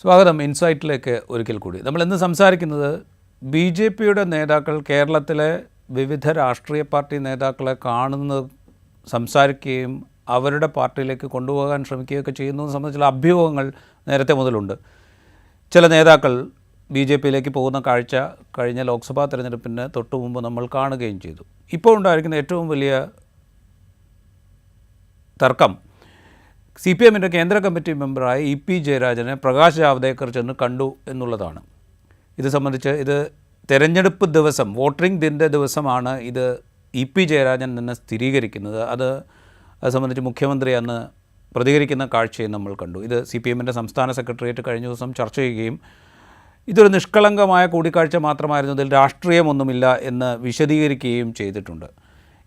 സ്വാഗതം ഇൻസൈറ്റിലേക്ക് ഒരിക്കൽ കൂടി. നമ്മൾ ഇന്ന് സംസാരിക്കുന്നത് ബി ജെ പിയുടെ നേതാക്കൾ കേരളത്തിലെ വിവിധ രാഷ്ട്രീയ പാർട്ടി നേതാക്കളെ കാണുന്നത്, സംസാരിക്കുകയും അവരുടെ പാർട്ടിയിലേക്ക് കൊണ്ടുപോകാൻ ശ്രമിക്കുകയൊക്കെ ചെയ്യുന്നതിനെ സംബന്ധിച്ചുള്ള അഭ്യൂഹങ്ങൾ നേരത്തെ മുതലുണ്ട്. ചില നേതാക്കൾ ബി ജെ പിയിലേക്ക് പോകുന്ന കാഴ്ച കഴിഞ്ഞ ലോക്സഭാ തെരഞ്ഞെടുപ്പിന് തൊട്ടു മുമ്പ് നമ്മൾ കാണുകയും ചെയ്തു. ഇപ്പോൾ ഉണ്ടായിരിക്കുന്ന ഏറ്റവും വലിയ തർക്കം സി പി എമ്മിൻ്റെ കേന്ദ്ര കമ്മിറ്റി മെമ്പറായ ഇ പി ജയരാജനെ പ്രകാശ് ജാവ്ദേക്കർ ചെന്ന് കണ്ടു എന്നുള്ളതാണ്. ഇത് സംബന്ധിച്ച് ഇത് തെരഞ്ഞെടുപ്പ് ദിവസം, വോട്ടിംഗ് ദിൻ്റെ ദിവസമാണ് ഇത് ഇ പി ജയരാജൻ തന്നെ സ്ഥിരീകരിക്കുന്നത്. അത് സംബന്ധിച്ച് മുഖ്യമന്ത്രി അന്ന് പ്രതികരിക്കുന്ന കാഴ്ചയും നമ്മൾ കണ്ടു. ഇത് സി പി എമ്മിൻ്റെ സംസ്ഥാന സെക്രട്ടേറിയറ്റ് കഴിഞ്ഞ ദിവസം ചർച്ച ചെയ്യുകയും ഇതൊരു നിഷ്കളങ്കമായ കൂടിക്കാഴ്ച മാത്രമായിരുന്നു, ഇതിൽ രാഷ്ട്രീയമൊന്നുമില്ല എന്ന് വിശദീകരിക്കുകയും ചെയ്തിട്ടുണ്ട്.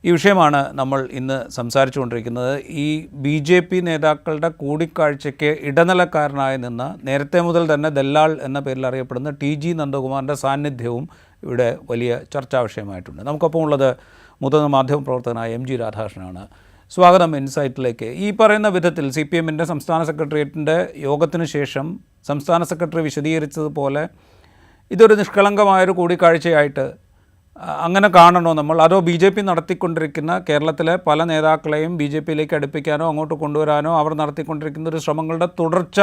ഈ വിഷയമാണ് നമ്മൾ ഇന്ന് സംസാരിച്ചുകൊണ്ടിരിക്കുന്നത്. ഈ ബി ജെ പി നേതാക്കളുടെ കൂടിക്കാഴ്ചയ്ക്ക് ഇടനിലക്കാരനായി നിന്ന് നേരത്തെ മുതൽ തന്നെ ദല്ലാൾ എന്ന പേരിൽ അറിയപ്പെടുന്ന ടി ജി നന്ദകുമാറിൻ്റെ സാന്നിധ്യവും ഇവിടെ വലിയ ചർച്ചാ വിഷയമായിട്ടുണ്ട്. നമുക്കൊപ്പം ഉള്ളത് മുതിർന്ന മാധ്യമപ്രവർത്തകനായ എം ജി രാധാകൃഷ്ണനാണ്. സ്വാഗതം ഇൻസൈറ്റിലേക്ക്. ഈ പറയുന്ന വിധത്തിൽ സി പി എമ്മിൻ്റെ സംസ്ഥാന സെക്രട്ടേറിയറ്റിൻ്റെ യോഗത്തിന് ശേഷം സംസ്ഥാന സെക്രട്ടറി വിശദീകരിച്ചതുപോലെ ഇതൊരു നിഷ്കളങ്കമായൊരു കൂടിക്കാഴ്ചയായിട്ട് അങ്ങനെ കാണണോ നമ്മൾ, അതോ ബി ജെ പി നടത്തിക്കൊണ്ടിരിക്കുന്ന കേരളത്തിലെ പല നേതാക്കളെയും ബി ജെ പിയിലേക്ക് അടുപ്പിക്കാനോ അങ്ങോട്ട് കൊണ്ടുവരാനോ അവർ നടത്തിക്കൊണ്ടിരിക്കുന്ന ഒരു ശ്രമങ്ങളുടെ തുടർച്ച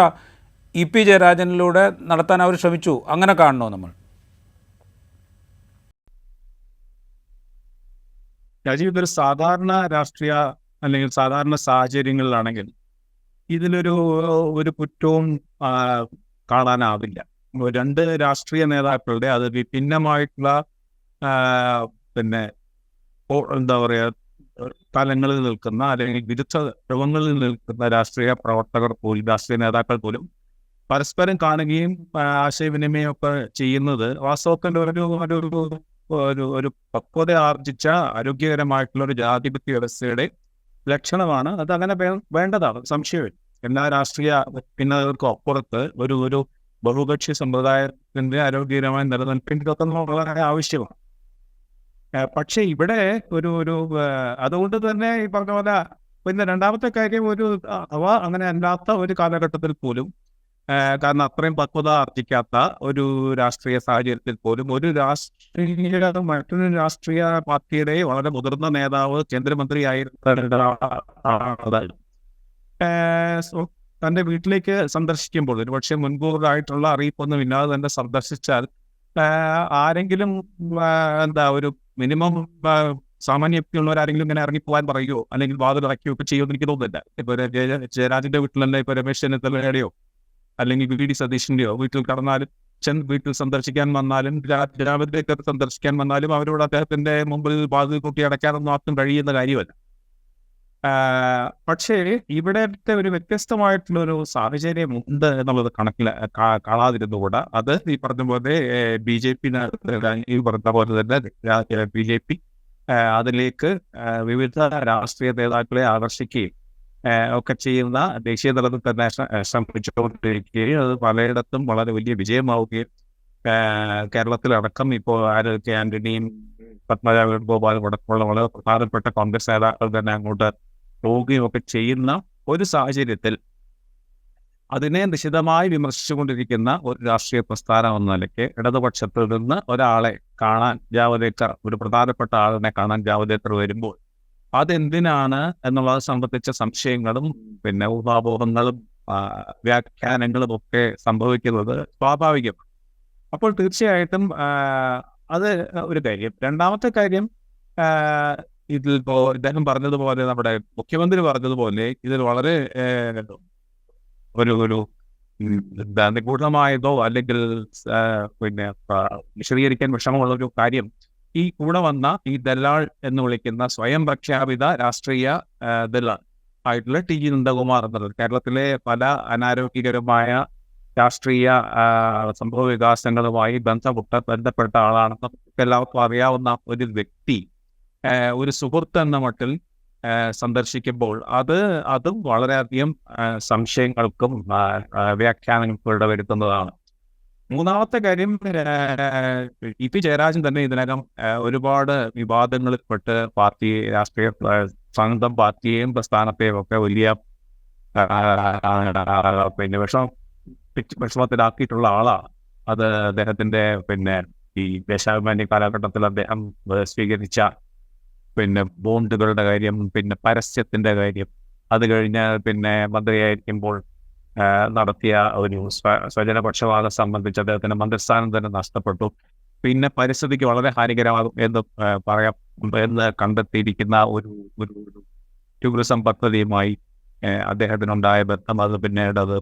ഇ പി ജയരാജനിലൂടെ നടത്താൻ അവർ ശ്രമിച്ചു, അങ്ങനെ കാണണോ നമ്മൾ? രാജീവ്, ഇതൊരു സാധാരണ രാഷ്ട്രീയ അല്ലെങ്കിൽ സാധാരണ സാഹചര്യങ്ങളിലാണെങ്കിൽ ഇതിലൊരു ഒരു കുറ്റവും കാണാനാവില്ല. രണ്ട് രാഷ്ട്രീയ നേതാക്കളുടെ അത് വിഭിന്നമായിട്ടുള്ള പിന്നെ എന്താ പറയുക, തലങ്ങളിൽ നിൽക്കുന്ന അല്ലെങ്കിൽ വിരുദ്ധ ധ്രുവങ്ങളിൽ നിൽക്കുന്ന രാഷ്ട്രീയ പ്രവർത്തകർ പോലും, രാഷ്ട്രീയ നേതാക്കൾ പോലും പരസ്പരം കാണുകയും ആശയവിനിമയം ഒക്കെ ചെയ്യുന്നത് വാസ്തവത്തിൽ ഒരു പക്വത ആർജിച്ച ആരോഗ്യകരമായിട്ടുള്ള ഒരു ജനാധിപത്യ വ്യവസ്ഥയുടെ ലക്ഷണമാണ്. അത് അങ്ങനെ വേണ്ടതാണ്, സംശയമില്ല. എല്ലാ രാഷ്ട്രീയ ഭിന്നതകൾക്കും അപ്പുറത്ത് ഒരു ബഹുകക്ഷി സമ്പ്രദായത്തിന്റെ ആരോഗ്യകരമായ നിലനിൽപ്പിന് ഇതൊക്കെ വളരെ ആവശ്യമാണ്. പക്ഷെ ഇവിടെ അതുകൊണ്ട് തന്നെ ഈ പറഞ്ഞ പോലെ പിന്നെ രണ്ടാമത്തെ കാര്യം അങ്ങനെ അല്ലാത്ത ഒരു കാലഘട്ടത്തിൽ പോലും, കാരണം അത്രയും പക്വത ആർജിക്കാത്ത ഒരു രാഷ്ട്രീയ സാഹചര്യത്തിൽ പോലും മറ്റൊരു രാഷ്ട്രീയ പാർട്ടിയുടെ വളരെ മുതിർന്ന നേതാവ് തന്റെ വീട്ടിലേക്ക് സന്ദർശിക്കുമ്പോൾ ഒരുപക്ഷെ മുൻകൂറായിട്ടുള്ള അറിയിപ്പൊന്നും ഇല്ലാതെ തന്നെ സന്ദർശിച്ചാൽ ആരെങ്കിലും ഒരു മിനിമം സാമാന്യമുള്ളവരാരെങ്കിലും ഇങ്ങനെ ഇറങ്ങിപ്പോകാൻ പറയുകയോ അല്ലെങ്കിൽ വാതിൽ ഇറക്കുകയോ ഒക്കെ ചെയ്യുമെന്ന് എനിക്ക് തോന്നുന്നില്ല. ഇപ്പൊ ജയരാജന്റെ വീട്ടിലല്ല, ഇപ്പൊ രമേശ് ചെന്നിത്തലയുടെയോ അല്ലെങ്കിൽ വി ഡി സതീഷിന്റെയോ വീട്ടിൽ കടന്നാലും, വീട്ടിൽ സന്ദർശിക്കാൻ വന്നാലും, ജനാധിപത്യത്തെ സന്ദർശിക്കാൻ വന്നാലും അവരോട് അദ്ദേഹത്തിന്റെ മുമ്പിൽ വാതിൽ കൂട്ടി അടയ്ക്കാനൊന്നും ആർക്കും കഴിയുന്ന കാര്യമല്ല. പക്ഷേ ഇവിടത്തെ ഒരു വ്യത്യസ്തമായിട്ടുള്ള ഒരു സാഹചര്യം ഉണ്ട് എന്നുള്ളത് കാണാതിരുന്നുകൂടാ. അത് ഈ പറഞ്ഞ പോലെ ബി ജെ പി പറഞ്ഞ പോലെ തന്നെ ബി ജെ പി അതിലേക്ക് വിവിധ രാഷ്ട്രീയ നേതാക്കളെ ആകർഷിക്കുകയും ഒക്കെ ചെയ്യുന്ന ദേശീയ തലത്തിൽ തന്നെ ശ്രമിച്ചുകൊണ്ടിരിക്കുകയും അത് പലയിടത്തും വളരെ വലിയ വിജയമാവുകയും കേരളത്തിലടക്കം ഇപ്പോൾ കെ ആന്റണിയും പത്മജ വേണുഗോപാലും അടക്കമുള്ള വളരെ പ്രധാനപ്പെട്ട കോൺഗ്രസ് നേതാക്കൾ തന്നെ അങ്ങോട്ട് പോവുകയും ഒക്കെ ചെയ്യുന്ന ഒരു സാഹചര്യത്തിൽ അതിനെ നിശിതമായി വിമർശിച്ചുകൊണ്ടിരിക്കുന്ന ഒരു രാഷ്ട്രീയ പ്രസ്ഥാനം എന്ന നിലയ്ക്ക് ഇടതുപക്ഷത്തിൽ നിന്ന് ഒരാളെ കാണാൻ ജാവ്ദേക്കർ, ഒരു പ്രധാനപ്പെട്ട ആളിനെ കാണാൻ ജാവ്ദേക്കർ വരുമ്പോൾ അതെന്തിനാണ് എന്നുള്ളത് സംബന്ധിച്ച സംശയങ്ങളും പിന്നെ ഊഹാപോഹങ്ങളും വ്യാഖ്യാനങ്ങളും ഒക്കെ സംഭവിക്കുന്നത് സ്വാഭാവികമാണ്. അപ്പോൾ തീർച്ചയായിട്ടും അത് ഒരു കാര്യം. രണ്ടാമത്തെ കാര്യം, ഇതിലിപ്പോ ഇദ്ദേഹം പറഞ്ഞതുപോലെ, നമ്മുടെ മുഖ്യമന്ത്രി പറഞ്ഞതുപോലെ ഇതിൽ വളരെ ഒരു നിഗൂഢമായതോ അല്ലെങ്കിൽ പിന്നെ വിശദീകരിക്കാൻ വിഷമമുള്ള ഒരു കാര്യം, ഈ കൂടെ വന്ന ഈ ദല്ലാൾ എന്ന് വിളിക്കുന്ന സ്വയം പ്രഖ്യാപിത രാഷ്ട്രീയ ദല്ലാൾ ആയിട്ടുള്ള ടി ജി നന്ദകുമാർ എന്നുള്ളത് കേരളത്തിലെ പല അനാരോഗ്യകരമായ രാഷ്ട്രീയ സംഭവ വികാസങ്ങളുമായി ബന്ധപ്പെട്ട ആളാണെന്ന് എല്ലാവർക്കും അറിയാവുന്ന ഒരു വ്യക്തി ഒരു സുഹൃത്ത് എന്ന മട്ടിൽ സന്ദർശിക്കുമ്പോൾ അതും വളരെയധികം സംശയങ്ങൾക്കും വ്യാഖ്യാനങ്ങൾക്കും ഇടവരുത്തുന്നതാണ്. മൂന്നാമത്തെ കാര്യം, ഇ പി ജയരാജൻ തന്നെ ഇതിനകം ഒരുപാട് വിവാദങ്ങളിൽപ്പെട്ട് രാഷ്ട്രീയ സ്വന്തം പാർട്ടിയെയും പ്രസ്ഥാനത്തെയും ഒക്കെ വലിയ പിന്നെ വിഷമത്തിലാക്കിയിട്ടുള്ള ആളാണ്. അത് അദ്ദേഹത്തിന്റെ ഈ ദേശാഭിമാനി കാലഘട്ടത്തിൽ അദ്ദേഹം സ്വീകരിച്ച ബോണ്ടുകളുടെ കാര്യം, പരസ്യത്തിന്റെ കാര്യം, അത് കഴിഞ്ഞ് മന്ത്രിയായിരിക്കുമ്പോൾ നടത്തിയ ഒരു സ്വജനപക്ഷപാതം സംബന്ധിച്ച് അദ്ദേഹത്തിന്റെ മന്ത്രിസ്ഥാനം തന്നെ നഷ്ടപ്പെട്ടു. പരിസ്ഥിതിക്ക് വളരെ ഹാനികരമാകും എന്ന് കണ്ടെത്തിയിരിക്കുന്ന ഒരു ടൂറിസം പദ്ധതിയുമായി അദ്ദേഹത്തിനുണ്ടായ ബന്ധം, അത് പിന്നീട് അത്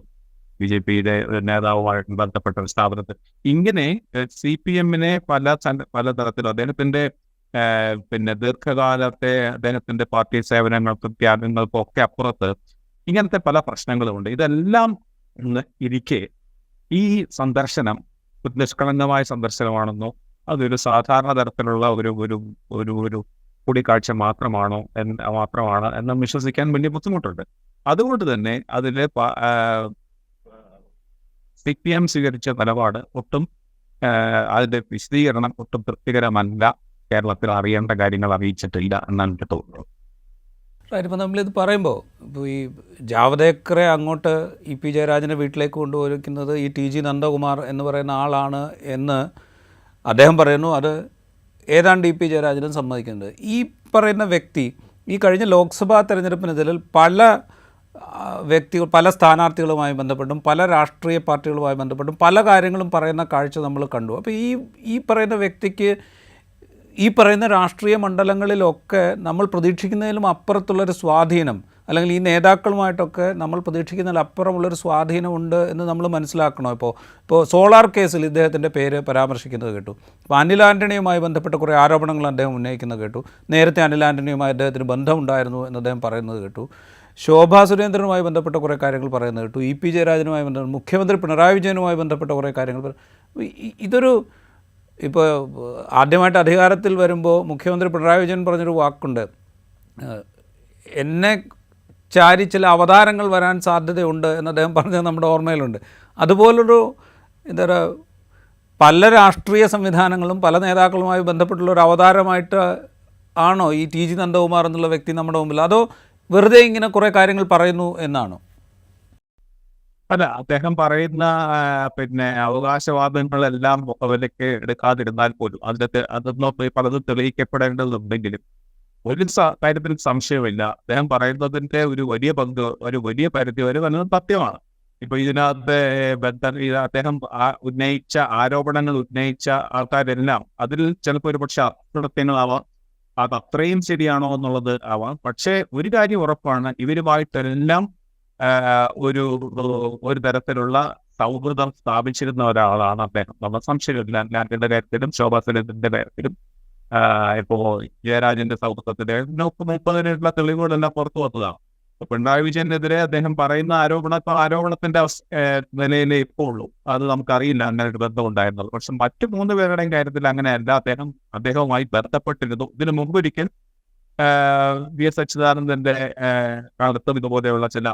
BJPയുടെ നേതാവുമായിട്ട് ബന്ധപ്പെട്ട ഒരു സ്ഥാപനത്തിൽ ഇങ്ങനെ CPM-നെ പല തരത്തിലും അദ്ദേഹത്തിന്റെ ദീർഘകാലത്തെ അദ്ദേഹത്തിന്റെ പാർട്ടി സേവനങ്ങൾക്കും ത്യാഗങ്ങൾക്കും ഒക്കെ അപ്പുറത്ത് ഇങ്ങനത്തെ പല പ്രശ്നങ്ങളുമുണ്ട്. ഇതെല്ലാം ഇരിക്കെ ഈ സന്ദർശനം നിഷ്കളങ്കമായ സന്ദർശനമാണെന്നോ അതൊരു സാധാരണ തരത്തിലുള്ള ഒരു കൂടിക്കാഴ്ച മാത്രമാണ് എന്ന് വിശ്വസിക്കാൻ വലിയ ബുദ്ധിമുട്ടുണ്ട്. അതുകൊണ്ട് തന്നെ അതിലെ CPM സ്വീകരിച്ച നിലപാട് ഒട്ടും അതിന്റെ വിശദീകരണം ഒട്ടും തൃപ്തികരമല്ല. കേരളത്തിൽ അറിയേണ്ട കാര്യങ്ങൾ അറിയിച്ചിട്ടില്ല എന്നാണ് എനിക്ക് തോന്നുന്നത്. ഇപ്പം നമ്മളിത് പറയുമ്പോൾ ഇപ്പോൾ ഈ ജാവദേക്കറെ അങ്ങോട്ട് EP ജയരാജൻ്റെ വീട്ടിലേക്ക് കൊണ്ടുപോയിരിക്കുന്നത് ഈ TG നന്ദകുമാർ എന്ന് പറയുന്ന ആളാണ് എന്ന് അദ്ദേഹം പറയുന്നു. അത് ഏതാണ്ട് EP ജയരാജനും സമ്മതിക്കുന്നത്. ഈ പറയുന്ന വ്യക്തി ഈ കഴിഞ്ഞ ലോക്സഭാ തെരഞ്ഞെടുപ്പിനെതിരിൽ പല സ്ഥാനാർത്ഥികളുമായി ബന്ധപ്പെട്ടും പല രാഷ്ട്രീയ പാർട്ടികളുമായി ബന്ധപ്പെട്ടും പല കാര്യങ്ങളും പറയുന്ന കാഴ്ച നമ്മൾ കണ്ടു. അപ്പോൾ ഈ പറയുന്ന വ്യക്തിക്ക് ഈ പറയുന്ന രാഷ്ട്രീയ മണ്ഡലങ്ങളിലൊക്കെ നമ്മൾ പ്രതീക്ഷിക്കുന്നതിലും അപ്പുറത്തുള്ളൊരു സ്വാധീനം, അല്ലെങ്കിൽ ഈ നേതാക്കളുമായിട്ടൊക്കെ നമ്മൾ പ്രതീക്ഷിക്കുന്നതിൽ അപ്പുറമുള്ളൊരു സ്വാധീനമുണ്ട് എന്ന് നമ്മൾ മനസ്സിലാക്കണോ? ഇപ്പോൾ സോളാർ കേസിൽ ഇദ്ദേഹത്തിൻ്റെ പേര് പരാമർശിക്കുന്നത് കേട്ടു. ഇപ്പോൾ അനിൽ ആൻ്റണിയുമായി ബന്ധപ്പെട്ട കുറേ ആരോപണങ്ങൾ അദ്ദേഹം ഉന്നയിക്കുന്നത് കേട്ടു. നേരത്തെ അനിൽ ആൻ്റണിയുമായി അദ്ദേഹത്തിന് ബന്ധമുണ്ടായിരുന്നു എന്ന് അദ്ദേഹം പറയുന്നത് കേട്ടു. ശോഭാ സുരേന്ദ്രനുമായി ബന്ധപ്പെട്ട കുറേ കാര്യങ്ങൾ പറയുന്നത് കേട്ടു. EP ജയരാജനുമായി ബന്ധപ്പെട്ട, മുഖ്യമന്ത്രി പിണറായി വിജയനുമായി ബന്ധപ്പെട്ട കുറേ കാര്യങ്ങൾ. ഇതൊരു ഇപ്പോൾ ആദ്യമായിട്ട് അധികാരത്തിൽ വരുമ്പോൾ മുഖ്യമന്ത്രി പിണറായി വിജയൻ പറഞ്ഞൊരു വാക്കുണ്ട്, എന്നെ ചാരി ചില അവതാരങ്ങൾ വരാൻ സാധ്യതയുണ്ട് എന്ന് അദ്ദേഹം പറഞ്ഞത് നമ്മുടെ ഓർമ്മയിലുണ്ട്. അതുപോലൊരു പല രാഷ്ട്രീയ സംവിധാനങ്ങളും പല നേതാക്കളുമായി ബന്ധപ്പെട്ടുള്ളൊരു അവതാരമായിട്ട് ആണോ ഈ TG നന്ദകുമാർ എന്നുള്ള വ്യക്തി നമ്മുടെ മുമ്പിൽ, അതോ വെറുതെ ഇങ്ങനെ കുറേ കാര്യങ്ങൾ പറയുന്നു എന്നാണോ? അല്ല, അദ്ദേഹം പറയുന്ന അവകാശവാദങ്ങളെല്ലാം മുഖവിലേക്ക് എടുക്കാതിരുന്നാൽ പോലും അതൊന്നും പലതും തെളിയിക്കപ്പെടേണ്ടതുണ്ടെങ്കിലും ഒരു കാര്യത്തിൽ സംശയമില്ല, അദ്ദേഹം പറയുന്നതിന്റെ ഒരു വലിയ പരിധി വരെ വന്നത് സത്യമാണ്. ഇപ്പൊ ഇതിനകത്ത് അദ്ദേഹം ആരോപണങ്ങൾ ഉന്നയിച്ച ആൾക്കാരെല്ലാം അതിൽ ചിലപ്പോൾ ഒരുപക്ഷെ അസത്യങ്ങളാവാം, അത് അത്രയും ശരിയാണോ എന്നുള്ളത് ആവാം. പക്ഷേ ഒരു കാര്യം ഉറപ്പാണ്, ഇവരുമായിട്ടെല്ലാം ഒരു തരത്തിലുള്ള സൗഹൃദം സ്ഥാപിച്ചിരുന്ന ഒരാളാണ് അദ്ദേഹം. നമ്മൾ സംശയമില്ല. ലാൻഡിന്റെ കാര്യത്തിലും ശോഭാ സുരേന്ദ്രന്റെ കാര്യത്തിലും ഇപ്പോ ജയരാജന്റെ സൗഹൃദത്തിന്റെ 30 തെളിവുകളെല്ലാം പുറത്തു വന്നതാണ്. പിണറായി വിജയനെതിരെ അദ്ദേഹം പറയുന്ന ആരോപണത്തിന്റെ നിലയിലേ ഇപ്പോൾ ഉള്ളൂ. അത് നമുക്കറിയില്ല അങ്ങനെ ഒരു ബന്ധം ഉണ്ടായിരുന്നത്. പക്ഷെ മറ്റു 3 പേരുടെയും കാര്യത്തിൽ അങ്ങനെയല്ല. അദ്ദേഹവുമായി ബന്ധപ്പെട്ടിരുന്നു. ഇതിനു മുമ്പൊരിക്കൽ VS അച്യുതാനന്ദന്റെ കാലത്തും ഇതുപോലെയുള്ള ചില,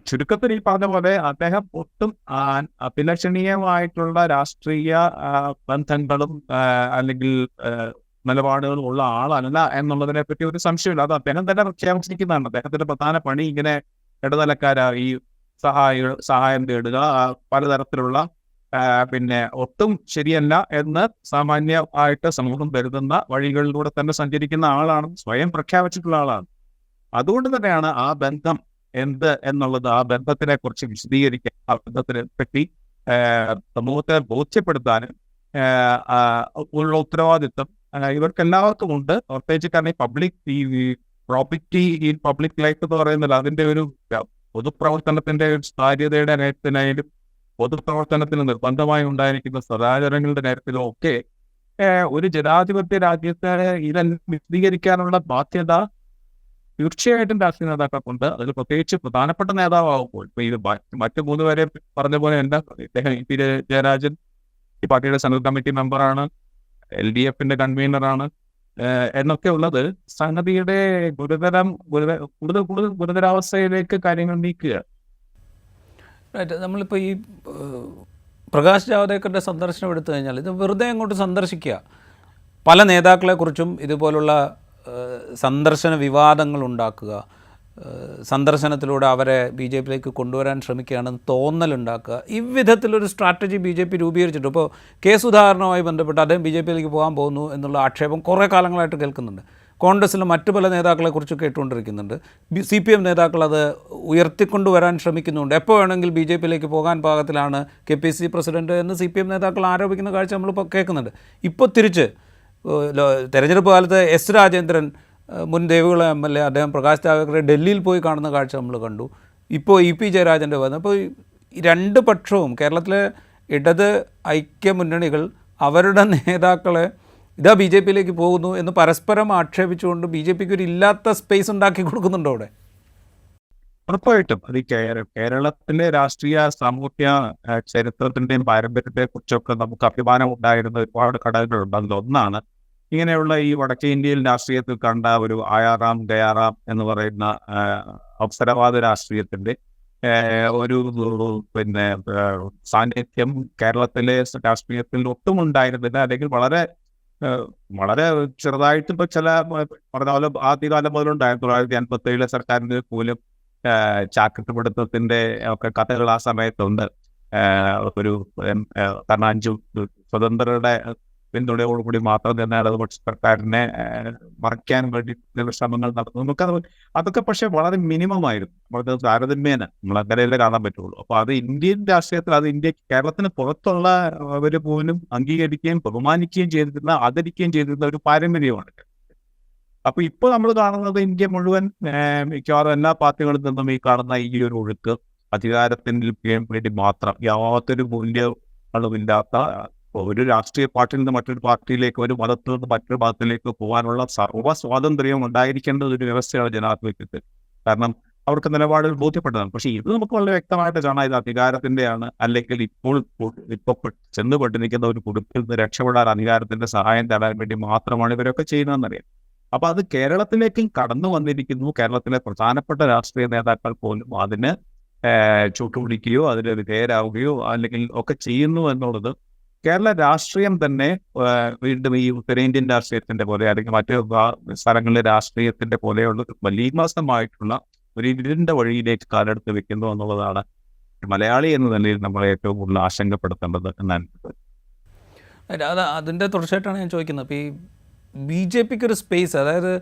ചുരുക്കത്തിൽ ഈ പറഞ്ഞ പോലെ അദ്ദേഹം ഒട്ടും അഭിലഷണീയമായിട്ടുള്ള രാഷ്ട്രീയ ബന്ധങ്ങളും അല്ലെങ്കിൽ നിലപാടുകളും ഉള്ള ആളല്ല എന്നുള്ളതിനെ പറ്റി ഒരു സംശയമില്ല. അത് അദ്ദേഹം തന്നെ പ്രഖ്യാപിച്ചിരിക്കുന്നതാണ്. അദ്ദേഹത്തിന്റെ പ്രധാന പണി ഇങ്ങനെ ഇടനിലക്കാരായി സഹായം തേടുക, പലതരത്തിലുള്ള ഒട്ടും ശരിയല്ല എന്ന് സാമാന്യമായിട്ട് സമൂഹം കരുതുന്ന വഴികളിലൂടെ തന്നെ സഞ്ചരിക്കുന്ന ആളാണ്, സ്വയം പ്രഖ്യാപിച്ചിട്ടുള്ള ആളാണ്. അതുകൊണ്ട് തന്നെയാണ് ആ ബന്ധം എന്ത് എന്നുള്ളത്, ആ ബന്ധത്തിനെ കുറിച്ച് വിശദീകരിക്കാൻ, ആ ബന്ധത്തിനെ പറ്റി സമൂഹത്തെ ബോധ്യപ്പെടുത്താനും ഉള്ള ഉത്തരവാദിത്വം ഇവർക്കെല്ലാവർക്കും ഉണ്ട്. പ്രത്യേകിച്ച് കാരണം പ്രോപ്പർട്ടി ഇൻ പബ്ലിക് ലൈഫ് എന്ന് പറയുന്നത് അതിന്റെ ഒരു പൊതുപ്രവർത്തനത്തിന്റെ കാര്യതയുടെ കാര്യത്തിനായാലും പൊതുപ്രവർത്തനത്തിന് നിർബന്ധമായി ഉണ്ടായിരിക്കുന്ന സദാചാരങ്ങളുടെ കാര്യത്തിലും ഒക്കെ ഒരു ജനാധിപത്യ രാജ്യത്തെ ഇതെല്ലാം വിശദീകരിക്കാനുള്ള ബാധ്യത തീർച്ചയായിട്ടും രാഷ്ട്രീയ നേതാക്കൾക്കുണ്ട്. അതിൽ പ്രത്യേകിച്ച് പ്രധാനപ്പെട്ട നേതാവാകുമ്പോൾ ഇപ്പൊ ഇത് മറ്റു 3 പേരെ പറഞ്ഞ പോലെ എന്താ, ഇദ്ദേഹം EP ജയരാജൻ ഈ പാർട്ടിയുടെ സെൻട്രൽ കമ്മിറ്റി മെമ്പറാണ്, LDFന്റെ കൺവീനറാണ് എന്നൊക്കെ ഉള്ളത് സംഗതിയുടെ കൂടുതൽ ഗുരുതരാവസ്ഥയിലേക്ക് കാര്യങ്ങൾ നീക്കുക. നമ്മളിപ്പോൾ ഈ പ്രകാശ് ജാവദേക്കറുടെ സന്ദർശനം എടുത്തു കഴിഞ്ഞാൽ ഇത് വെറുതെ അങ്ങോട്ട് സന്ദർശിക്കുക, പല നേതാക്കളെക്കുറിച്ചും ഇതുപോലുള്ള സന്ദർശന വിവാദങ്ങൾ ഉണ്ടാക്കുക, സന്ദർശനത്തിലൂടെ അവരെ ബി ജെ പിയിലേക്ക് കൊണ്ടുവരാൻ ശ്രമിക്കുകയാണെന്ന് തോന്നലുണ്ടാക്കുക, ഇவ்விധത്തിലൊരു സ്ട്രാറ്റജി ബി ജെ പി രൂപീകരിച്ചിട്ട് ഇപ്പോൾ കെ സുധാകരനുമായി ബന്ധപ്പെട്ട് അദ്ദേഹം ബി ജെ പിയിലേക്ക് പോകാൻ പോകുന്നു എന്നുള്ള ആക്ഷേപം കുറേ കാലങ്ങളായിട്ട് കേൾക്കുന്നുണ്ട്. കോൺഗ്രസ്സിലെ മറ്റു പല നേതാക്കളെക്കുറിച്ച് കേട്ടുകൊണ്ടിരിക്കുന്നുണ്ട്. CPM നേതാക്കൾ അത് ഉയർത്തിക്കൊണ്ടുവരാൻ ശ്രമിക്കുന്നുണ്ട്. എപ്പോൾ വേണമെങ്കിൽ ബി ജെ പിയിലേക്ക് പോകാൻ പാകത്തിലാണ് KPCC പ്രസിഡന്റ് എന്ന് CPM നേതാക്കൾ ആരോപിക്കുന്ന കാഴ്ച നമ്മളിപ്പോൾ കേൾക്കുന്നുണ്ട്. ഇപ്പോൾ തിരിച്ച് തെരഞ്ഞെടുപ്പ് കാലത്ത് S രാജേന്ദ്രൻ, മുൻ ദേവികുളം MLA, അദ്ദേഹം പ്രകാശ് ജാവ്ദേക്കറെ ഡൽഹിയിൽ പോയി കാണുന്ന കാഴ്ച നമ്മൾ കണ്ടു. ഇപ്പോൾ EP ജയരാജൻ്റെ വന്നു. അപ്പോൾ രണ്ട് പക്ഷവും കേരളത്തിലെ ഇടത് ഐക്യമുന്നണികൾ അവരുടെ നേതാക്കളെ ഇതാ ബി ജെ പിയിലേക്ക് പോകുന്നു എന്ന് പരസ്പരം ആക്ഷേപിച്ചുകൊണ്ട് ബി ജെ പിക്ക് ഒരു ഇല്ലാത്ത സ്പേസ് ഉണ്ടാക്കി കൊടുക്കുന്നുണ്ടോ അവിടെ? ഉറപ്പായിട്ടും അത് ഈ കേരളത്തിലെ രാഷ്ട്രീയ സാമൂഹ്യ ചരിത്രത്തിന്റെയും പാരമ്പര്യത്തെ കുറിച്ചൊക്കെ നമുക്ക് അഭിമാനം ഉണ്ടായിരുന്ന ഒരുപാട് ഘടകങ്ങളുണ്ട്. അതിലൊന്നാണ് ഇങ്ങനെയുള്ള ഈ വടക്കേ ഇന്ത്യയിൽ രാഷ്ട്രീയത്തിൽ കണ്ട ഒരു ആയാറാം ഗയാറാം എന്ന് പറയുന്ന അവസരവാദ രാഷ്ട്രീയത്തിന്റെ ഒരു പിന്നെ സാന്നിധ്യം കേരളത്തിലെ രാഷ്ട്രീയത്തിൽ ഒട്ടും ഉണ്ടായിരുന്നില്ല. അല്ലെങ്കിൽ വളരെ ചെറുതായിട്ട് ഇപ്പൊ ചില പറഞ്ഞ പോലെ ആദ്യകാലം മുതലുണ്ടായിരുന്നു. 1957 സർക്കാരിന്റെ പോലും ചാക്രികപിടുത്തത്തിന്റെ ഒക്കെ കഥകൾ ആ സമയത്തുണ്ട്. ഒരു കാരണം 5 സ്വതന്ത്രരുടെ പിന്തുണയോടുകൂടി മാത്രം തന്നെ ഇടതുപക്ഷ സർക്കാരിനെ മറയ്ക്കാൻ വേണ്ടി ശ്രമങ്ങൾ നടന്നു. അതൊക്കെ പക്ഷെ വളരെ മിനിമം ആയിരുന്നു. നമുക്ക് താരതമ്യേന നമ്മൾ അങ്ങനെയല്ലേ കാണാൻ പറ്റുള്ളൂ. അപ്പൊ അത് ഇന്ത്യൻ രാഷ്ട്രീയത്തിൽ, അത് കേരളത്തിന് പുറത്തുള്ള അവര് പോലും അംഗീകരിക്കുകയും ബഹുമാനിക്കുകയും ചെയ്തിരുന്ന, ആദരിക്കുകയും ചെയ്തിരുന്ന ഒരു പാരമ്പര്യമാണ്. അപ്പൊ ഇപ്പൊ നമ്മൾ കാണുന്നത് ഇന്ത്യ മുഴുവൻ മിക്കവാറും എല്ലാ പാർട്ടികളിൽ നിന്നും ഈ കാണുന്ന ഈ ഒരു ഒഴുക്ക് അധികാരത്തിൽ വേണ്ടി മാത്രം, യാതൊരു മൂല്യങ്ങളുമില്ലാത്ത ഒരു രാഷ്ട്രീയ പാർട്ടിയിൽ നിന്ന് മറ്റൊരു പാർട്ടിയിലേക്ക്, ഒരു മതത്തിൽ നിന്ന് മറ്റൊരു മതത്തിലേക്ക് പോകാനുള്ള സർവ്വ സ്വാതന്ത്ര്യവും ഉണ്ടായിരിക്കേണ്ട ഒരു വ്യവസ്ഥയാണ് ജനാധിപത്യത്തിൽ. കാരണം അവർക്ക് നിലപാടുകൾ ബോധ്യപ്പെട്ടതാണ്. പക്ഷെ ഇത് നമുക്ക് വളരെ വ്യക്തമായിട്ട് കാണാം, ഇത് അധികാരത്തിന്റെയാണ്, അല്ലെങ്കിൽ ഇപ്പൊ ചെന്നുപെട്ടിരിക്കുന്ന ഒരു കുടുംബത്തിൽ നിന്ന് രക്ഷപ്പെടാൻ അധികാരത്തിന്റെ സഹായം തേടാൻ വേണ്ടി മാത്രമാണ് ഇവരൊക്കെ ചെയ്യുന്നതെന്നറിയാം. അപ്പൊ അത് കേരളത്തിലേക്കും കടന്നു വന്നിരിക്കുന്നു. കേരളത്തിലെ പ്രധാനപ്പെട്ട രാഷ്ട്രീയ നേതാക്കൾ പോലും അതിന് ചൂട്ടുപിടിക്കുകയോ അതിന് വിധേയരാവുകയോ അല്ലെങ്കിൽ ഒക്കെ ചെയ്യുന്നു എന്നുള്ളത് കേരള രാഷ്ട്രീയം തന്നെ വീണ്ടും ഈ ഉത്തരേന്ത്യൻ രാഷ്ട്രീയത്തിന്റെ പോലെ അല്ലെങ്കിൽ മറ്റു സ്ഥലങ്ങളിലെ രാഷ്ട്രീയത്തിന്റെ പോലെയുള്ള മലീമസമായിട്ടുള്ള ഒരു ഇരുണ്ട വഴിയിലേക്ക് കാലെടുത്ത് വെക്കുന്നു എന്നുള്ളതാണ് മലയാളി എന്ന നിലയിൽ നമ്മളെ ഏറ്റവും കൂടുതൽ ആശങ്കപ്പെടുത്തേണ്ടത് എന്നാണ്. അതിൻ്റെ തുടർച്ചയായിട്ടാണ് ഞാൻ ചോദിക്കുന്നത്. അപ്പോൾ ഈ ബി ജെ പിക്ക് ഒരു സ്പേസ്, അതായത്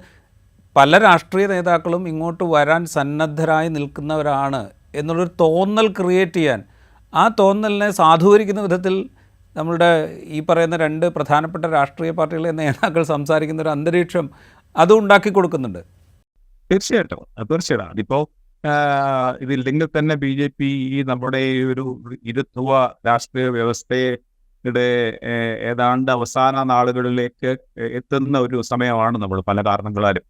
പല രാഷ്ട്രീയ നേതാക്കളും ഇങ്ങോട്ട് വരാൻ സന്നദ്ധരായി നിൽക്കുന്നവരാണ് എന്നുള്ളൊരു തോന്നൽ ക്രിയേറ്റ് ചെയ്യാൻ, ആ തോന്നലിനെ സാധൂകരിക്കുന്ന വിധത്തിൽ നമ്മളുടെ ഈ പറയുന്ന രണ്ട് പ്രധാനപ്പെട്ട രാഷ്ട്രീയ പാർട്ടികളിലെ നേതാക്കൾ സംസാരിക്കുന്ന ഒരു അന്തരീക്ഷം അത് ഉണ്ടാക്കി കൊടുക്കുന്നുണ്ട്. തീർച്ചയായിട്ടും. അതിപ്പോ ഇതില്ലെങ്കിൽ തന്നെ ബി ജെ പി നമ്മുടെ ഈ ഒരു ഇരുത്തുവ രാഷ്ട്രീയ വ്യവസ്ഥയുടെ ഏതാണ്ട് അവസാന നാളുകളിലേക്ക് എത്തുന്ന ഒരു സമയമാണ് നമ്മൾ പല കാരണങ്ങളാലും.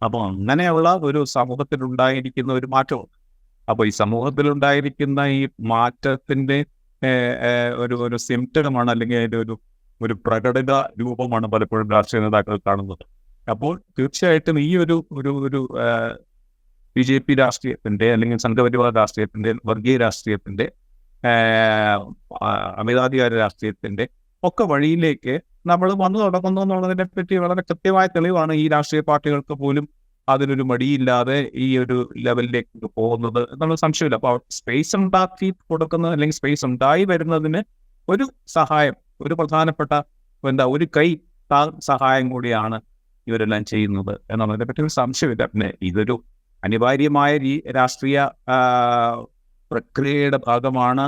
അപ്പോൾ അങ്ങനെയുള്ള ഒരു സമൂഹത്തിലുണ്ടായിരിക്കുന്ന ഒരു മാറ്റമുണ്ട്. അപ്പോൾ ഈ സമൂഹത്തിലുണ്ടായിരിക്കുന്ന ഈ മാറ്റത്തിന്റെ ഒരു സിംറ്റമാണ്, അല്ലെങ്കിൽ അതിൻ്റെ ഒരു പ്രകടന രൂപമാണ് പലപ്പോഴും രാഷ്ട്രീയ നേതാക്കൾ കാണുന്നത്. അപ്പോൾ തീർച്ചയായിട്ടും ഈ ഒരു ബി ജെ പി രാഷ്ട്രീയത്തിന്റെ അല്ലെങ്കിൽ സംഘപരിവാർ രാഷ്ട്രീയത്തിന്റെ, വർഗീയ രാഷ്ട്രീയത്തിന്റെ, അമിതാധികാര രാഷ്ട്രീയത്തിന്റെ ഒക്കെ വഴിയിലേക്ക് നമ്മൾ വന്നു തുടങ്ങുന്നു എന്നുള്ളതിനെ പറ്റി വളരെ കൃത്യമായ തെളിവാണ് ഈ രാഷ്ട്രീയ പാർട്ടികൾക്ക് പോലും അതിനൊരു മടിയില്ലാതെ ഈ ഒരു ലെവലിലേക്ക് പോകുന്നത് എന്നുള്ള സംശയമില്ല. അപ്പോൾ സ്പേസ് ഉണ്ടാക്കി കൊടുക്കുന്നത് അല്ലെങ്കിൽ സ്പേസ് ഉണ്ടായി വരുന്നതിന് ഒരു സഹായം, ഒരു പ്രധാനപ്പെട്ട ഒരു കൈ സഹായം കൂടിയാണ് ഇവരെല്ലാം ചെയ്യുന്നത് എന്നുള്ളതിനെ പറ്റി ഒരു സംശയമില്ല. പിന്നെ ഇതൊരു അനിവാര്യമായ രാഷ്ട്രീയ പ്രക്രിയയുടെ ഭാഗമാണ്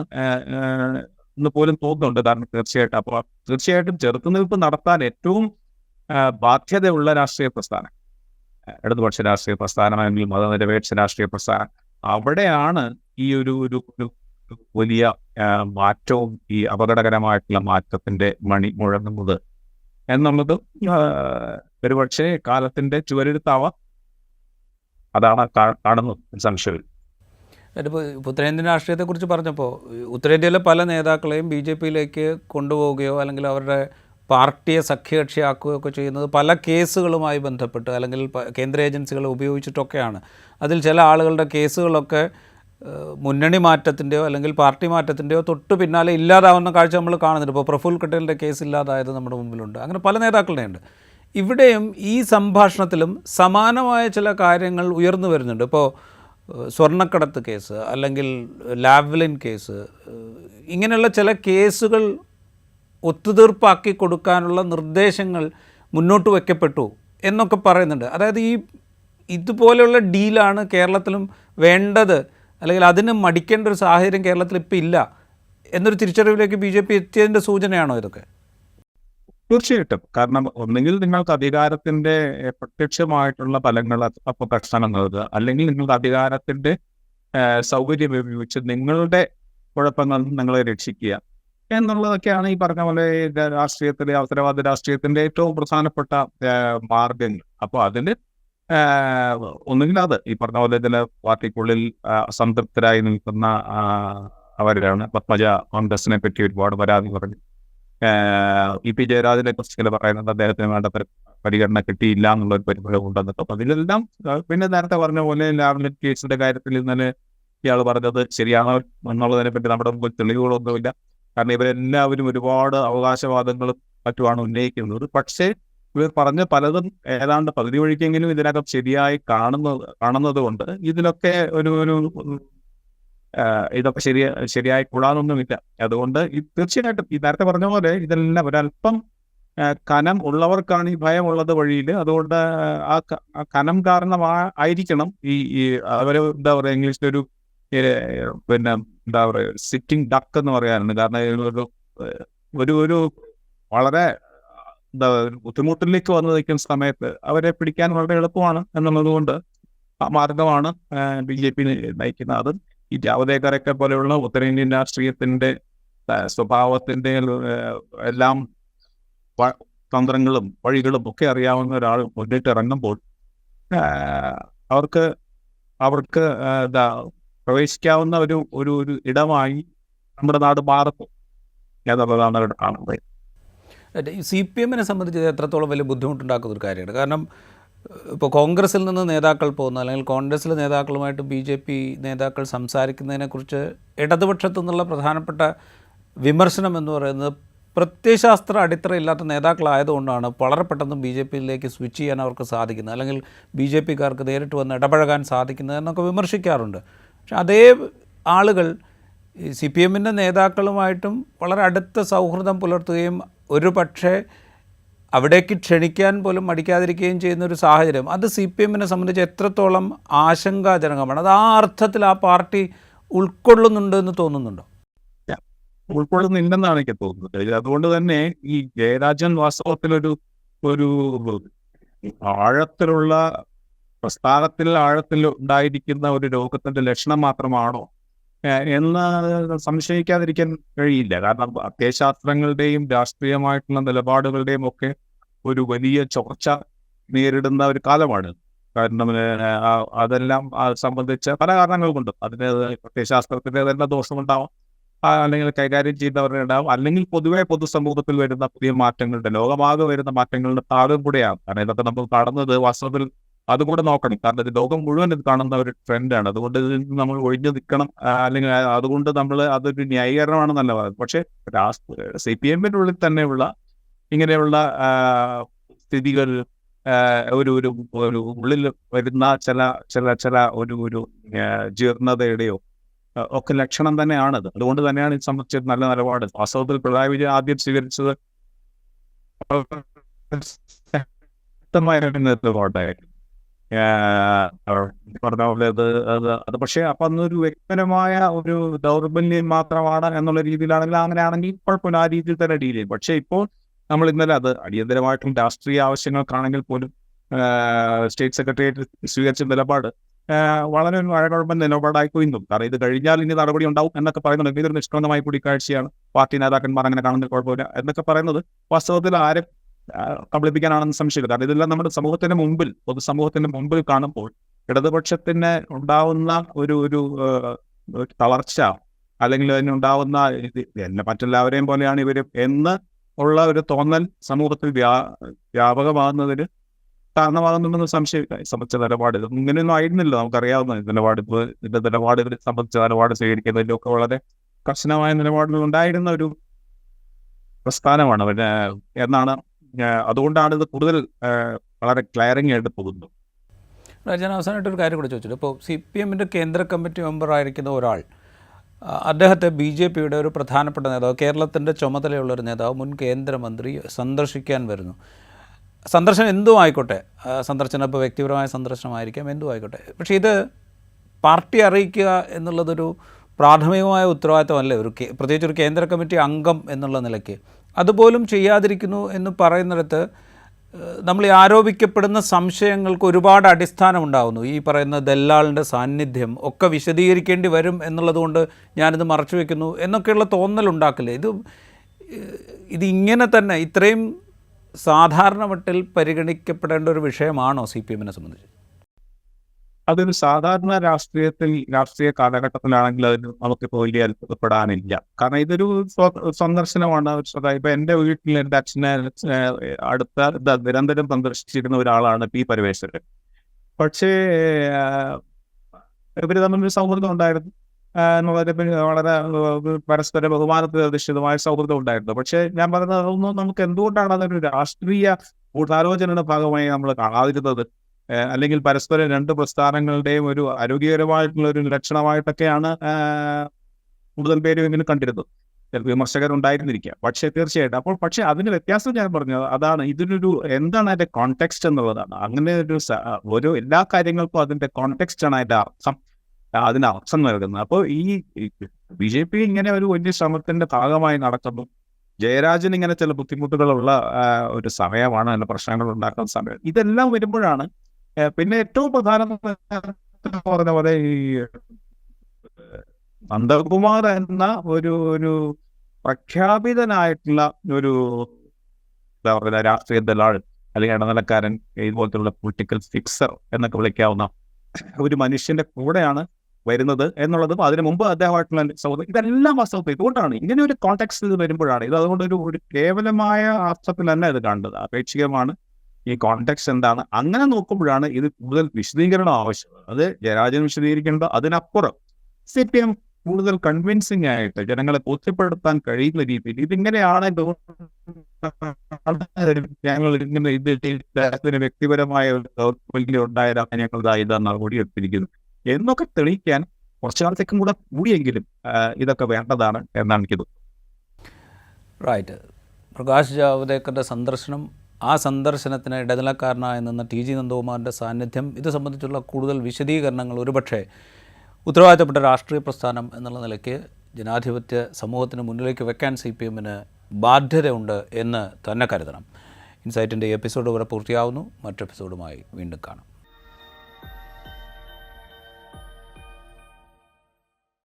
എന്ന് പോലും തോന്നുന്നുണ്ട്. കാരണം തീർച്ചയായിട്ടും ചെറുത്തുനിൽപ്പ് നടത്താൻ ഏറ്റവും ബാധ്യതയുള്ള രാഷ്ട്രീയ പ്രസ്ഥാനം, ഇടതുപക്ഷ രാഷ്ട്രീയ പ്രസ്ഥാനം അല്ലെങ്കിൽ മതനിരപേക്ഷ രാഷ്ട്രീയ പ്രസ്ഥാനം, അവിടെയാണ് ഈ ഒരു വലിയ മാറ്റവും ഈ അപകടകരമായിട്ടുള്ള മാറ്റത്തിന്റെ മണി മുഴങ്ങുന്നത് എന്നുള്ളത് ഒരുപക്ഷെ കാലത്തിന്റെ ചുവരെഴുത്താവാം. അതാണ് കാണുന്നത്, സംശയം. അതിപ്പോൾ ഉത്തരേന്ത്യൻ രാഷ്ട്രീയത്തെക്കുറിച്ച് പറഞ്ഞപ്പോൾ ഉത്തരേന്ത്യയിലെ പല നേതാക്കളെയും ബി ജെ പിയിലേക്ക് കൊണ്ടുപോവുകയോ അല്ലെങ്കിൽ അവരുടെ പാർട്ടിയെ സഖ്യകക്ഷിയാക്കുകയോ ഒക്കെ ചെയ്യുന്നത് പല കേസുകളുമായി ബന്ധപ്പെട്ട് അല്ലെങ്കിൽ കേന്ദ്ര ഏജൻസികളെ ഉപയോഗിച്ചിട്ടൊക്കെയാണ്. അതിൽ ചില ആളുകളുടെ കേസുകളൊക്കെ മുന്നണി മാറ്റത്തിൻ്റെയോ അല്ലെങ്കിൽ പാർട്ടി മാറ്റത്തിൻ്റെയോ തൊട്ട് പിന്നാലെ ഇല്ലാതാവുന്ന കാഴ്ച നമ്മൾ കാണുന്നുണ്ട്. ഇപ്പോൾ പ്രഫുൽ പട്ടേലിൻ്റെ കേസ് ഇല്ലാതായത് നമ്മുടെ മുമ്പിലുണ്ട്. അങ്ങനെ പല നേതാക്കളുടെ ഉണ്ട്. ഇവിടെയും ഈ സംഭാഷണത്തിലും സമാനമായ ചില കാര്യങ്ങൾ ഉയർന്നു വരുന്നുണ്ട്. ഇപ്പോൾ സ്വർണ്ണക്കടത്ത് കേസ് അല്ലെങ്കിൽ ലാവ്ലിൻ കേസ്, ഇങ്ങനെയുള്ള ചില കേസുകൾ ഒത്തുതീർപ്പാക്കി കൊടുക്കാനുള്ള നിർദ്ദേശങ്ങൾ മുന്നോട്ട് വയ്ക്കപ്പെട്ടു എന്നൊക്കെ പറയുന്നുണ്ട്. അതായത് ഇതുപോലെയുള്ള ഡീലാണ് കേരളത്തിലും വേണ്ടത്, അല്ലെങ്കിൽ അതിന് മടിക്കേണ്ട ഒരു സാഹചര്യം കേരളത്തിൽ ഇപ്പോൾ ഇല്ല എന്നൊരു തിരിച്ചറിവിലേക്ക് BJP എത്തിയതിൻ്റെ സൂചനയാണോ ഇതൊക്കെ? തീർച്ചയായിട്ടും. കാരണം ഒന്നുകിൽ നിങ്ങൾക്ക് അധികാരത്തിന്റെ പ്രത്യക്ഷമായിട്ടുള്ള ഫലങ്ങൾ അപ്പോൾ കർശനം നൽകുക, അല്ലെങ്കിൽ നിങ്ങൾക്ക് അധികാരത്തിന്റെ സൗകര്യം ഉപയോഗിച്ച് നിങ്ങളുടെ കുഴപ്പങ്ങൾ നിങ്ങളെ രക്ഷിക്കുക എന്നുള്ളതൊക്കെയാണ് ഈ പറഞ്ഞ പോലെ രാഷ്ട്രീയത്തിലെ അവസരവാദ രാഷ്ട്രീയത്തിന്റെ ഏറ്റവും പ്രധാനപ്പെട്ട മാർഗങ്ങൾ. അപ്പോൾ അതിന് ഒന്നുകിൽ അത് ഈ പറഞ്ഞ പോലെ ചില പാർട്ടിക്കുള്ളിൽ സംതൃപ്തരായി നിൽക്കുന്ന അവരാണ്. പത്മജ കോൺഗ്രസിനെ പറ്റി ഒരുപാട് പരാതി പറഞ്ഞു. EP ജയരാജനെ കുറിച്ച് ചില പറയുന്നത് അദ്ദേഹത്തിന് വേണ്ട പരിഗണന കിട്ടിയില്ല എന്നുള്ള ഒരു പരിഭവം ഉണ്ടെന്നൊക്കെ. അപ്പം അതിലെല്ലാം പിന്നെ നേരത്തെ പറഞ്ഞ പോലെ ലാവ്ലിൻ കേസിന്റെ കാര്യത്തിൽ ഇന്നലെ ഇയാൾ പറഞ്ഞത് ശരിയാണോ എന്നുള്ളതിനെ പറ്റി നമ്മുടെ മുമ്പിൽ തെളിവുകളൊന്നുമില്ല. കാരണം ഇവരെല്ലാവരും ഒരുപാട് അവകാശവാദങ്ങളും മറ്റുമാണ് ഉന്നയിക്കുന്നത്. പക്ഷേ ഇവർ പറഞ്ഞ പലതും ഏതാണ്ട് പകുതി വഴിക്കെങ്കിലും ഇതിനകം ശരിയായി കാണുന്നത് കൊണ്ട് ഇതിലൊക്കെ ഇതൊക്കെ ശരിയായി കൂടാനൊന്നുമില്ല. അതുകൊണ്ട് തീർച്ചയായിട്ടും ഈ നേരത്തെ പറഞ്ഞ പോലെ ഇതെല്ലാം ഒരല്പം കനം ഉള്ളവർക്കാണ് ഈ ഭയമുള്ളത് വഴിയിൽ. അതുകൊണ്ട് ആ കനം കാരണമായിരിക്കണം ഈ അവര് എന്താ പറയുക, ഇംഗ്ലീഷിലൊരു പിന്നെ എന്താ പറയുക സിറ്റിംഗ് ഡക്ക് എന്ന് പറയാറുണ്ട്. കാരണം ഒരു വളരെ എന്താ ബുദ്ധിമുട്ടിലേക്ക് വന്നു നിൽക്കുന്ന സമയത്ത് അവരെ പിടിക്കാൻ വളരെ എളുപ്പമാണ് എന്നുള്ളത് കൊണ്ട് ആ മാർഗമാണ് BJP നയിക്കുന്നത്. അത് ഈ ജാവദേക്കറൊക്കെ പോലെയുള്ള ഉത്തരേന്ത്യൻ രാഷ്ട്രീയത്തിന്റെ സ്വഭാവത്തിന്റെ എല്ലാം തന്ത്രങ്ങളും വഴികളും ഒക്കെ അറിയാവുന്ന ഒരാൾ മുന്നിട്ട് ഇറങ്ങുമ്പോൾ അവർക്ക് പ്രവേശിക്കാവുന്ന ഒരു ഇടമായി നമ്മുടെ നാട് മാറുന്നു എന്നുള്ളതാണ് അവിടെ കാണുന്നത്. CPM-നെ സംബന്ധിച്ച് എത്രത്തോളം വലിയ ബുദ്ധിമുട്ടുണ്ടാക്കുന്ന ഒരു കാര്യമാണ്. കാരണം ഇപ്പോൾ കോൺഗ്രസിൽ നിന്ന് നേതാക്കൾ പോകുന്ന, അല്ലെങ്കിൽ കോൺഗ്രസിലെ നേതാക്കളുമായിട്ട് BJP നേതാക്കൾ സംസാരിക്കുന്നതിനെക്കുറിച്ച് ഇടതുപക്ഷത്തു നിന്നുള്ള പ്രധാനപ്പെട്ട വിമർശനം എന്ന് പറയുന്നത് പ്രത്യയശാസ്ത്ര അടിത്തറയില്ലാത്ത നേതാക്കളായതുകൊണ്ടാണ് വളരെ പെട്ടെന്ന് BJP-യിലേക്ക് സ്വിച്ച് ചെയ്യാൻ അവർക്ക് സാധിക്കുന്നത്, അല്ലെങ്കിൽ BJP-കാർക്ക് നേരിട്ട് വന്ന് ഇടപഴകാൻ സാധിക്കുന്നത് എന്നൊക്കെ വിമർശിക്കാറുണ്ട്. പക്ഷെ അതേ ആളുകൾ CPM-ൻ്റെ നേതാക്കളുമായിട്ടും വളരെ അടുത്ത സൗഹൃദം പുലർത്തുകയും ഒരു പക്ഷേ അവിടേക്ക് ക്ഷണിക്കാൻ പോലും മടിക്കാതിരിക്കുകയും ചെയ്യുന്നൊരു സാഹചര്യം, അത് CPM-നെ സംബന്ധിച്ച് എത്രത്തോളം ആശങ്കാജനകമാണ്? അത് ആ അർത്ഥത്തിൽ ആ പാർട്ടി ഉൾക്കൊള്ളുന്നുണ്ട് എന്ന് തോന്നുന്നുണ്ടോ? ഉൾക്കൊള്ളുന്നില്ലെന്നാണ് എനിക്ക് തോന്നുന്നത്. അതുകൊണ്ട് തന്നെ ഈ ജയരാജൻ വാസ്തവത്തിലൊരു ആഴത്തിലുള്ള പ്രസ്ഥാനത്തിൽ ആഴത്തിൽ ഉണ്ടായിരിക്കുന്ന ഒരു രോഗത്തിന്റെ ലക്ഷണം മാത്രമാണോ എന്ന് സംശയിക്കാതിരിക്കാൻ കഴിയില്ല. കാരണം പ്രത്യയശാസ്ത്രങ്ങളുടെയും രാഷ്ട്രീയമായിട്ടുള്ള നിലപാടുകളുടെയും ഒക്കെ ഒരു വലിയ ചോർച്ച നേരിടുന്ന ഒരു കാലമാണ്. കാരണം അതെല്ലാം സംബന്ധിച്ച പല കാരണങ്ങൾ കൊണ്ടും അതിന് പ്രത്യയശാസ്ത്രത്തിന്റെ തന്നെ ദോഷമുണ്ടാവാം, അല്ലെങ്കിൽ കൈകാര്യം ചെയ്യുന്നവരുടെ ഉണ്ടാവും, അല്ലെങ്കിൽ പൊതുവെ പൊതുസമൂഹത്തിൽ വരുന്ന പുതിയ മാറ്റങ്ങളുടെ, ലോകമാകെ വരുന്ന മാറ്റങ്ങളുടെ ഭാഗം കൂടെയാണ്. കാരണം ഇതൊക്കെ നമ്മൾ കാണുന്നത് വാസ്തവത്തിൽ അതുകൂടെ നോക്കണം. കാരണം ഇത് ലോകം മുഴുവൻ ഇത് കാണുന്ന ഒരു ട്രെൻഡാണ്. അതുകൊണ്ട് ഇതിൽ നിന്ന് നമ്മൾ ഒഴിഞ്ഞു നിൽക്കണം, അല്ലെങ്കിൽ അതുകൊണ്ട് നമ്മൾ അതൊരു ന്യായീകരണമാണെന്നല്ല പറയുന്നത്. പക്ഷേ CPM-ന്റെ ഉള്ളിൽ തന്നെയുള്ള ഇങ്ങനെയുള്ള സ്ഥിതികൾ ഒരു ഉള്ളിൽ വരുന്ന ചില ഒരു ജീർണതയുടെയോ ഒക്കെ ലക്ഷണം തന്നെയാണത്. അതുകൊണ്ട് തന്നെയാണ് ഇത് സംബന്ധിച്ച് നല്ല നിലപാട് വാസ്തവത്തിൽ പിണറായി വിജയൻ ആദ്യം സ്വീകരിച്ചത് നിലപാടായിരുന്നു. പറഞ്ഞ പോലെ അത് പക്ഷേ അപ്പൊ അന്നൊരു വ്യക്തിപരമായ ഒരു ദൗർബല്യം മാത്രമാണ് എന്നുള്ള രീതിയിലാണെങ്കിൽ അങ്ങനെയാണെങ്കിൽ കുഴപ്പമില്ല, ആ രീതിയിൽ തന്നെ ഡീൽ ചെയ്യും. പക്ഷേ ഇപ്പോൾ നമ്മൾ ഇന്നലെ അത് അടിയന്തരമായിട്ടും രാഷ്ട്രീയ ആവശ്യങ്ങൾക്കാണെങ്കിൽ പോലും സ്റ്റേറ്റ് സെക്രട്ടേറിയറ്റ് സ്വീകരിച്ച നിലപാട് വളരെ ഒരു അഴകുഴമ്പൻ നിലപാടായിപ്പോയിരുന്നു. കാരണം ഇത് കഴിഞ്ഞാൽ ഇനി നടപടി ഉണ്ടാവും എന്നൊക്കെ പറയുന്നുണ്ട്. ഇതൊരു നിഷ്കളങ്കമായ കൂടിക്കാഴ്ചയാണ്, പാർട്ടി നേതാക്കന്മാർ അങ്ങനെ കാണുന്നത് കുഴപ്പമില്ല എന്നൊക്കെ പറയുന്നത് വാസ്തവത്തിൽ ആരും കബളിപ്പിക്കാനാണെന്ന് സംശയമില്ല. കാരണം ഇതെല്ലാം നമ്മുടെ സമൂഹത്തിന്റെ മുമ്പിൽ, പൊതുസമൂഹത്തിന്റെ മുമ്പിൽ കാണുമ്പോൾ ഇടതുപക്ഷത്തിന് ഉണ്ടാവുന്ന ഒരു തളർച്ച, അല്ലെങ്കിൽ അതിനുണ്ടാവുന്ന മറ്റെല്ലാവരെയും പോലെയാണ് ഇവര് എന്ന് ഉള്ള ഒരു തോന്നൽ സമൂഹത്തിൽ വ്യാപകമാകുന്നതിന് കാരണമാകുന്നുണ്ടെന്ന് സംശയമില്ല. സംബന്ധിച്ച നിലപാട് ഇങ്ങനെയൊന്നും ആയിരുന്നില്ല, നമുക്കറിയാവുന്ന നിലപാട്. ഇപ്പോൾ ഇതിന്റെ നിലപാടുകളെ സംബന്ധിച്ച നിലപാട് സ്വീകരിക്കുന്നതിലൊക്കെ വളരെ കർശനമായ നിലപാടുകൾ ഉണ്ടായിരുന്ന ഒരു പ്രസ്ഥാനമാണ് എന്നാണ് അതുകൊണ്ടാണ് ഇത് കൂടുതൽ വളരെ ക്ലയറിംഗ് ആയിട്ട് പോകുന്നത്. ഞാൻ അവസാനമായിട്ടൊരു കാര്യം കൂടെ ചോദിച്ചിട്ട്, ഇപ്പോൾ CPM-ൻ്റെ കേന്ദ്ര കമ്മിറ്റി മെമ്പറായിരിക്കുന്ന ഒരാൾ അദ്ദേഹത്തെ BJP-യുടെ ഒരു പ്രധാനപ്പെട്ട നേതാവ്, കേരളത്തിൻ്റെ ചുമതലയുള്ളൊരു നേതാവ്, മുൻ കേന്ദ്രമന്ത്രി സന്ദർശിക്കാൻ വരുന്നു. സന്ദർശനം എന്തും ആയിക്കോട്ടെ, സന്ദർശനം ഇപ്പോൾ വ്യക്തിപരമായ സന്ദർശനമായിരിക്കാം, എന്തും ആയിക്കോട്ടെ, പക്ഷേ ഇത് പാർട്ടി അറിയിക്കുക എന്നുള്ളതൊരു പ്രാഥമികമായ ഉത്തരവാദിത്തമല്ലേ പ്രത്യേകിച്ച് ഒരു കേന്ദ്ര കമ്മിറ്റി അംഗം എന്നുള്ള നിലയ്ക്ക്? അതുപോലും ചെയ്യാതിരിക്കുന്നു എന്ന് പറയുന്നിടത്ത് നമ്മൾ ഈ ആരോപിക്കപ്പെടുന്ന സംശയങ്ങൾക്ക് ഒരുപാട് അടിസ്ഥാനമുണ്ടാകുന്നു. ഈ പറയുന്ന ദല്ലാളിൻ്റെ സാന്നിധ്യം ഒക്കെ വിശദീകരിക്കേണ്ടി വരും എന്നുള്ളതുകൊണ്ട് ഞാനിത് മറച്ചു വയ്ക്കുന്നു എന്നൊക്കെയുള്ള തോന്നലുണ്ടാക്കില്ലേ? ഇതിങ്ങനെ തന്നെ ഇത്രയും സാധാരണ മട്ടിൽ പരിഗണിക്കപ്പെടേണ്ട ഒരു വിഷയമാണോ CPM-നെ സംബന്ധിച്ച്? അതൊരു സാധാരണ രാഷ്ട്രീയ കാലഘട്ടത്തിലാണെങ്കിൽ അതിന് നമുക്കിപ്പോൾ വലിയ അത്ഭുതപ്പെടാനില്ല. കാരണം ഇതൊരു സന്ദർശനമാണ്. ഇപ്പൊ എൻ്റെ വീട്ടിൽ എൻ്റെ അച്ഛനെ അടുത്ത നിരന്തരം സന്ദർശിച്ചിരുന്ന ഒരാളാണ് P. പരമേശ്വരൻ. പക്ഷേ ഇവർ തമ്മിലൊരു സൗഹൃദം ഉണ്ടായിരുന്നു എന്നുള്ളത് വളരെ പരസ്പര ബഹുമാനത്തിൽ അധിഷ്ഠിതമായ സൗഹൃദം ഉണ്ടായിരുന്നു. പക്ഷേ ഞാൻ പറഞ്ഞത് അതൊന്നും നമുക്ക് എന്തുകൊണ്ടാണ് അതൊരു രാഷ്ട്രീയ ഗൂഢാലോചനയുടെ ഭാഗമായി നമ്മൾ കാണാതിരുന്നത്? അല്ലെങ്കിൽ പരസ്പരം രണ്ട് പ്രസ്ഥാനങ്ങളുടെയും ഒരു ആരോഗ്യകരമായിട്ടുള്ള ഒരു ലക്ഷണമായിട്ടൊക്കെയാണ് കൂടുതൽ പേരും ഇങ്ങനെ കണ്ടിരുന്നത്. വിമർശകരുണ്ടായിരുന്നിരിക്കുക. പക്ഷേ തീർച്ചയായിട്ടും പക്ഷേ അതിന് വ്യത്യാസം ഞാൻ പറഞ്ഞത് അതാണ്. ഇതിനൊരു എന്താണ് അതിന്റെ കോണ്ടെക്സ്റ്റ് എന്നുള്ളതാണ്. അങ്ങനെ ഒരു എല്ലാ കാര്യങ്ങൾക്കും അതിന്റെ കോണ്ടെക്സ്റ്റ് ആണ് അതിന്റെ അർത്ഥം, അതിന് അർത്ഥം നൽകുന്നത്. അപ്പോൾ ഈ BJP ഇങ്ങനെ ഒരു വലിയ ശ്രമത്തിന്റെ ഭാഗമായി നടക്കുന്നു. ജയരാജൻ ഇങ്ങനെ ചില ബുദ്ധിമുട്ടുകളുള്ള ഒരു സമയമാണ്, അതിന്റെ പ്രശ്നങ്ങൾ ഉണ്ടാക്കുന്ന സമയം. ഇതെല്ലാം വരുമ്പോഴാണ് പിന്നെ ഏറ്റവും പ്രധാനം പറഞ്ഞ പോലെ ഈ നന്ദകുമാർ എന്ന ഒരു പ്രഖ്യാപിതനായിട്ടുള്ള ഒരു എന്താ പറയുക രാഷ്ട്രീയ ദലാൾ അല്ലെങ്കിൽ ഇടനിലക്കാരൻ, ഇതുപോലത്തെ പൊളിറ്റിക്കൽ ഫിക്സർ എന്നൊക്കെ വിളിക്കാവുന്ന ഒരു മനുഷ്യന്റെ കൂടെയാണ് വരുന്നത് എന്നുള്ളതും അതിനു മുമ്പ് അദ്ദേഹമായിട്ടുള്ള സൗഹൃദം, ഇതെല്ലാം വാസ്തവത്തിൽ ഇതുകൊണ്ടാണ് ഇങ്ങനെ ഒരു കോണ്ടെക്സ്റ്റ് ഇത് വരുമ്പോഴാണ് ഇത്. അതുകൊണ്ട് ഒരു കേവലമായ അർത്ഥത്തിൽ തന്നെ ഇത് കണ്ടത് അപേക്ഷികമാണ്. ഈ കോണ്ടെക്സ്റ്റ് എന്താണ് അങ്ങനെ നോക്കുമ്പോഴാണ് ഇത് കൂടുതൽ വിശദീകരണം ആവശ്യം. അത് ജയരാജൻ വിശദീകരിക്കേണ്ട. അതിനപ്പുറം CPM കൂടുതൽ കൺവിൻസിംഗ് ആയിട്ട് ജനങ്ങളെ ബോധ്യപ്പെടുത്താൻ കഴിയുന്ന രീതിയിൽ ഇതിങ്ങനെയാണ് ഞങ്ങൾ ഇങ്ങനെ ഇതിന് വ്യക്തിപരമായ ഉണ്ടായ ഞങ്ങൾ ഇതാണ് ഓടിയെടുത്തിരിക്കുന്നു എന്നൊക്കെ തെളിയിക്കാൻ കുറച്ചു കാലത്തേക്കും കൂടെ കൂടിയെങ്കിലും ഇതൊക്കെ വേണ്ടതാണ് എന്നാണ് എനിക്ക് തോന്നുന്നത്. റൈറ്റ്. പ്രകാശ് ജാവ്ദേക്കറുടെ സന്ദർശനം, ആ സന്ദർശനത്തിന് ഇടനിലക്കാരനായി നിന്ന TG നന്ദകുമാറിൻ്റെ സാന്നിധ്യം, ഇത് സംബന്ധിച്ചുള്ള കൂടുതൽ വിശദീകരണങ്ങൾ ഒരുപക്ഷെ ഉത്തരവാദിത്തപ്പെട്ട രാഷ്ട്രീയ പ്രസ്ഥാനം എന്നുള്ള നിലയ്ക്ക് ജനാധിപത്യ സമൂഹത്തിന് മുന്നിലേക്ക് വെക്കാൻ CPM-ന് ബാധ്യതയുണ്ട് എന്ന് തന്നെ കരുതണം. ഇൻസൈറ്റിൻ്റെ എപ്പിസോഡ് ഇവിടെ പൂർത്തിയാവുന്നു. മറ്റു എപ്പിസോഡുമായി വീണ്ടും കാണാം.